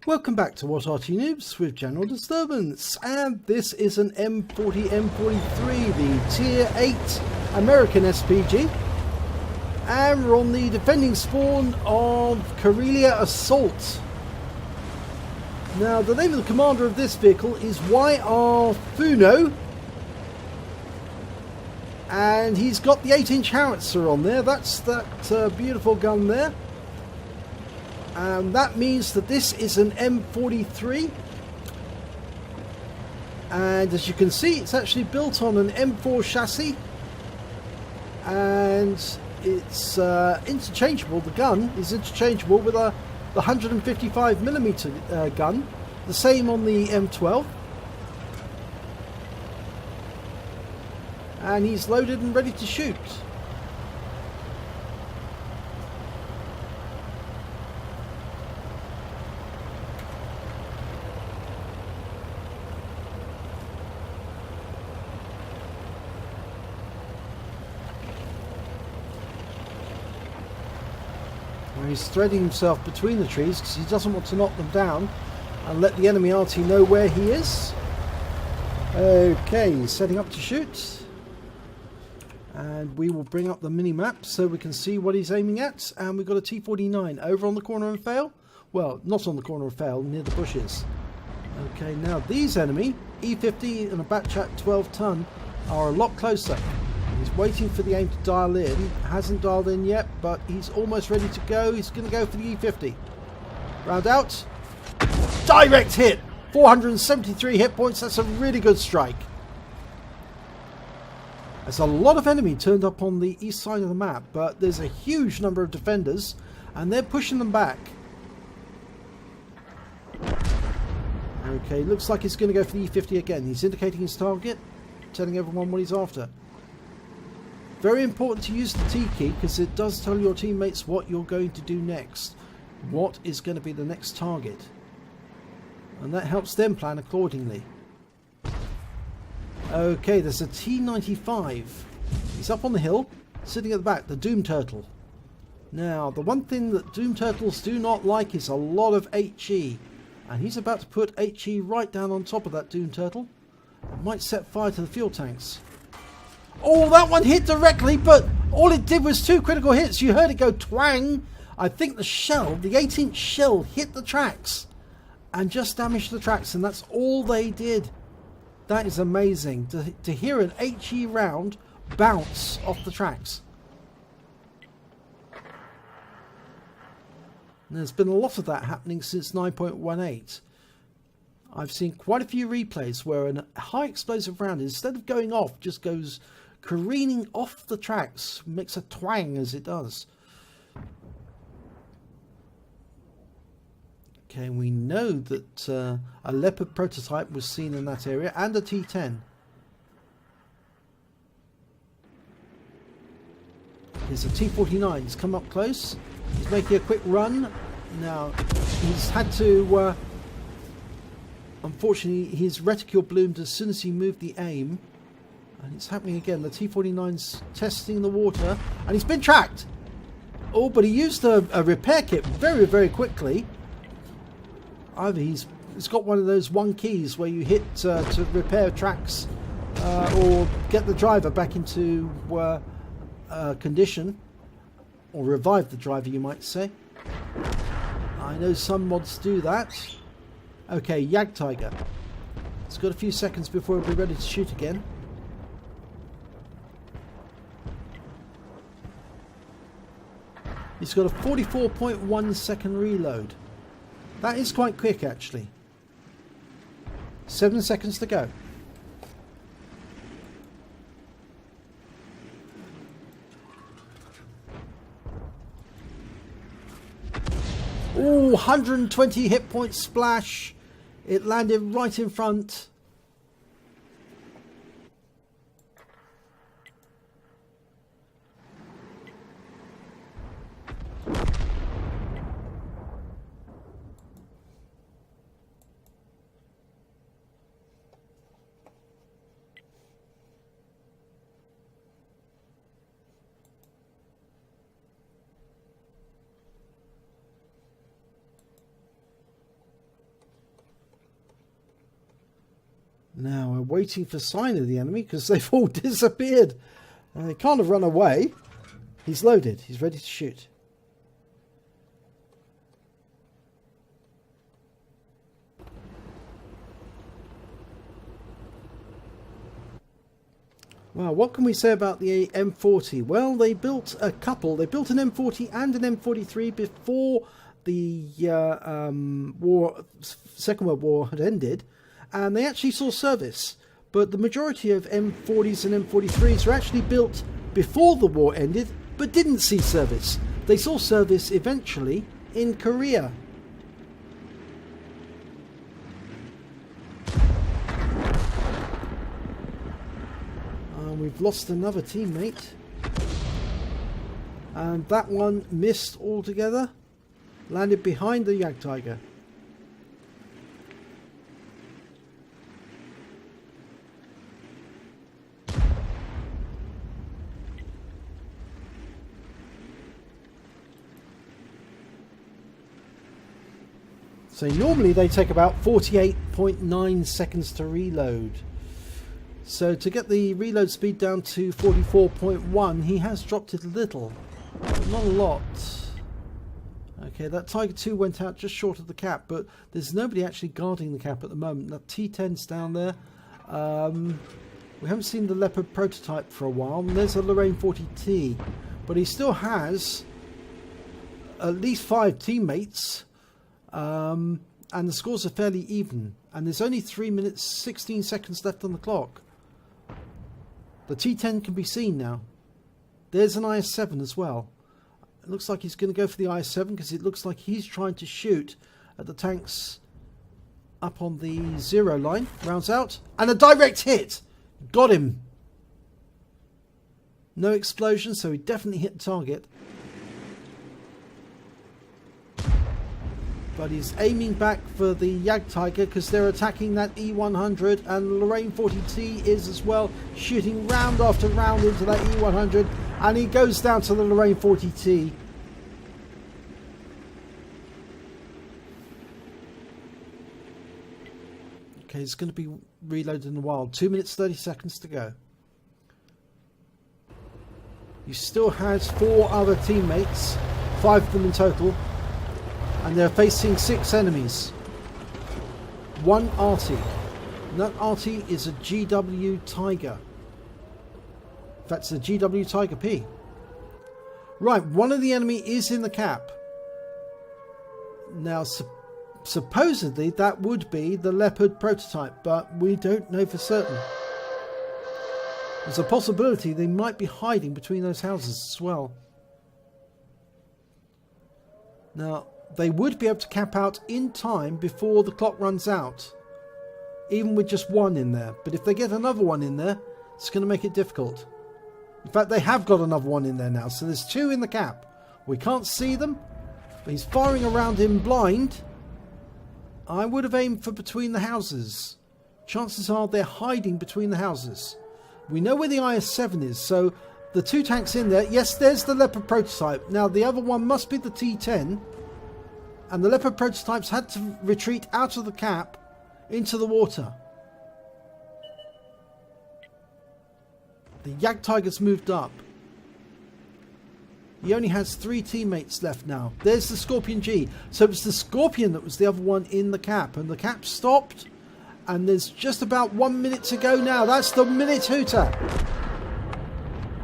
Welcome back to What Arty Noobs with General Disturbance, and this is an M40 M43, the Tier 8 American SPG, and we're on the defending spawn of Karelia Assault. Now the name of the commander of this vehicle is YRFUNO, and he's got the 8-inch howitzer on there. That's that beautiful gun there. That means that this is an M43, and as you can see, it's actually built on an M4 chassis, and it's interchangeable. The gun is interchangeable with the 155mm gun, the same on the M12, and he's loaded and ready to shoot. He's threading himself between the trees because he doesn't want to knock them down and let the enemy Arty know where he is. Okay, he's setting up to shoot, and we will bring up the mini map so we can see what he's aiming at. And we've got a T49 over on the corner and fail. Well, not on the corner and fail, near the bushes. Okay, now these enemy E50 and a Batchat 12 ton are a lot closer. He's waiting for the aim to dial in. Hasn't dialed in yet, but he's almost ready to go. He's going to go for the E50. Round out. Direct hit! 473 hit points. That's a really good strike. There's a lot of enemy turned up on the east side of the map, but there's a huge number of defenders, and they're pushing them back. Okay, looks like he's going to go for the E50 again. He's indicating his target, telling everyone what he's after. Very important to use the T key because it does tell your teammates what you're going to do next. What is going to be the next target. And that helps them plan accordingly. Okay, there's a T95. He's up on the hill, sitting at the back, the Doom Turtle. Now, the one thing that Doom Turtles do not like is a lot of HE. And he's about to put HE right down on top of that Doom Turtle. It might set fire to the fuel tanks. Oh, that one hit directly, but all it did was 2 critical hits. You heard it go twang. I think the shell, the 8-inch shell, hit the tracks and just damaged the tracks, and that's all they did. That is amazing to hear an HE round bounce off the tracks. And there's been a lot of that happening since 9.18. I've seen quite a few replays where a high explosive round, instead of going off, just goes careening off the tracks, makes a twang as it does. Okay, we know that a Leopard prototype was seen in that area, and a T10. Here's a T49. He's come up close. He's making a quick run. Now, he's had to... unfortunately, his reticule bloomed as soon as he moved the aim. And it's happening again. The T49's testing the water. And he's been tracked! Oh, but he used a repair kit very, very quickly. Either he's got one of those 1 keys where you hit to repair tracks. Or get the driver back into condition. Or revive the driver, you might say. I know some mods do that. Okay, Yag Tiger. It's got a few seconds before we'll be ready to shoot again. He's got a 44.1 second reload. That is quite quick, actually. 7 seconds to go. Oh, 120 hit point splash. It landed right in front. Now we're waiting for sign of the enemy because they've all disappeared. They can't have run away. He's loaded. He's ready to shoot. Well, what can we say about the M40? Well, they built a couple. They built an M40 and an M43 before the Second World War had ended, and they actually saw service. But the majority of M40s and M43s were actually built before the war ended, but didn't see service. They saw service eventually in Korea. We've lost another teammate, and that one missed altogether, landed behind the Jagdtiger. So normally they take about 48.9 seconds to reload. So to get the reload speed down to 44.1, he has dropped it a little, but not a lot. Okay, that Tiger 2 went out just short of the cap, but there's nobody actually guarding the cap at the moment. That T10's down there. We haven't seen the Leopard prototype for a while. And there's a Lorraine 40T, but he still has at least 5 teammates, and the scores are fairly even. And there's only 3 minutes 16 seconds left on the clock. The T10 can be seen now. There's an IS-7 as well. It looks like he's going to go for the IS-7 because it looks like he's trying to shoot at the tanks up on the 0 line. Rounds out. And a direct hit! Got him! No explosion, so he definitely hit the target. But he's aiming back for the Jagdtiger because they're attacking that E100, and the Lorraine 40T is as well, shooting round after round into that E100, and he goes down to the Lorraine 40T. Okay, it's going to be reloaded in a while. 2 minutes 30 seconds to go. He still has 4 other teammates, 5 of them in total. And they're facing 6 enemies. 1 Arty. And that Arty is a GW Tiger. That's a GW Tiger P. Right, one of the enemy is in the cap. Now, supposedly that would be the Leopard prototype, but we don't know for certain. There's a possibility they might be hiding between those houses as well. Now, they would be able to cap out in time before the clock runs out, even with just 1 in there. But if they get another one in there, it's going to make it difficult. In fact, they have got another one in there now, so there's 2 in the cap. We can't see them, but he's firing around him blind. I would have aimed for between the houses. Chances are they're hiding between the houses. We know where the IS-7 is, so the 2 tanks in there. Yes, there's the Leopard prototype. Now, the other one must be the T10. And the Leopard prototypes had to retreat out of the cap into the water. The Jagdtiger's moved up. He only has 3 teammates left now. There's the Scorpion G. So it was the Scorpion that was the other one in the cap. And the cap stopped. And there's just about 1 minute to go now. That's the minute hooter.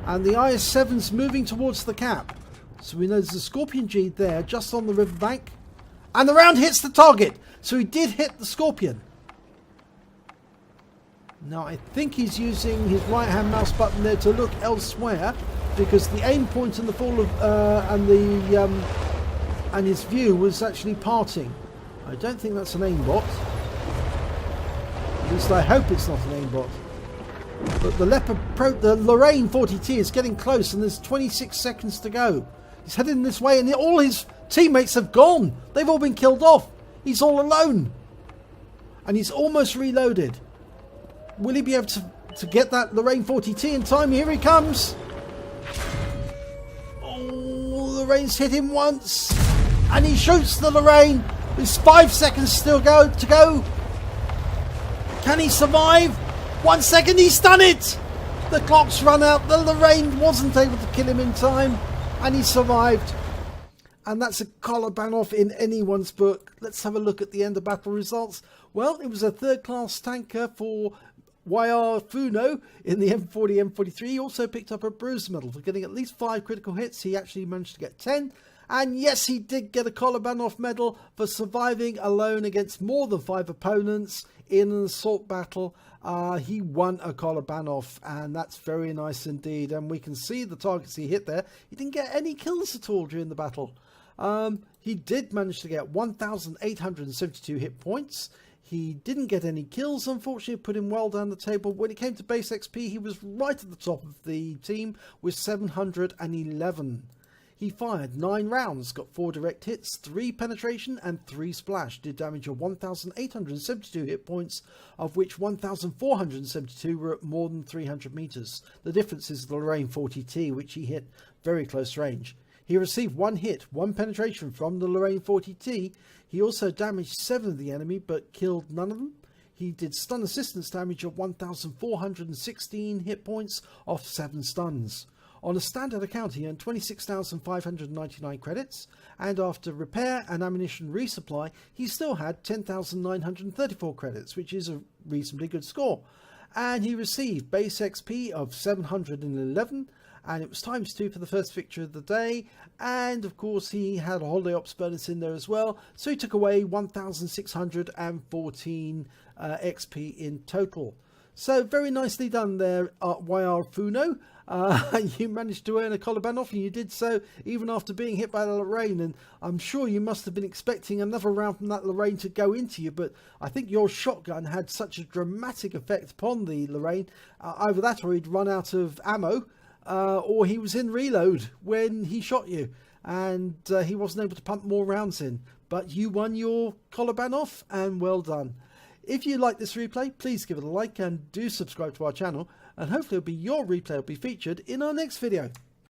And the IS-7's moving towards the cap. So we know there's a Scorpion G there just on the riverbank. And the round hits the target. So he did hit the Scorpion. Now I think he's using his right hand mouse button there to look elsewhere, because the aim point and the fall of and his view was actually parting. I don't think that's an aimbot. At least I hope it's not an aimbot. But the Lorraine 40T is getting close, and there's 26 seconds to go. He's heading this way, and all his teammates have gone. They've all been killed off. He's all alone. And he's almost reloaded. Will he be able to get that Lorraine 40T in time? Here he comes. Oh, Lorraine's hit him once. And he shoots the Lorraine. There's 5 seconds still to go. Can he survive? 1 second, he's done it! The clock's run out. The Lorraine wasn't able to kill him in time, and he survived. And that's a Kolobanov in anyone's book. Let's have a look at the end of battle results. Well, it was a third-class tanker for YRFUNO in the M40, M43. He also picked up a Bruce Medal for getting at least 5 critical hits. He actually managed to get 10. And yes, he did get a Kolobanov Medal for surviving alone against more than 5 opponents in an assault battle. He won a Kolobanov, and that's very nice indeed. And we can see the targets he hit there. He didn't get any kills at all during the battle. He did manage to get 1,872 hit points. He didn't get any kills, unfortunately. Put him well down the table. When it came to base XP, he was right at the top of the team with 711. He fired 9 rounds, got 4 direct hits, 3 penetration and 3 splash. Did damage of 1,872 hit points, of which 1,472 were at more than 300 meters. The difference is the Lorraine 40T, which he hit very close range. He received 1 hit, 1 penetration from the Lorraine 40T. He also damaged 7 of the enemy, but killed none of them. He did stun assistance damage of 1,416 hit points off 7 stuns. On a standard account, he earned 26,599 credits, and after repair and ammunition resupply, he still had 10,934 credits, which is a reasonably good score. And he received base XP of 711, and it was ×2 for the first victory of the day. And of course, he had a holiday ops bonus in there as well, so he took away 1,614 XP in total. So very nicely done there, YRFUNO. You managed to earn a Kolobanov, and you did so even after being hit by the Lorraine. And I'm sure you must have been expecting another round from that Lorraine to go into you, but I think your shotgun had such a dramatic effect upon the Lorraine. Either that, or he'd run out of ammo, or he was in reload when he shot you, and he wasn't able to pump more rounds in. But you won your Kolobanov, and well done. If you like this replay, please give it a like and do subscribe to our channel, and hopefully your replay will be featured in our next video.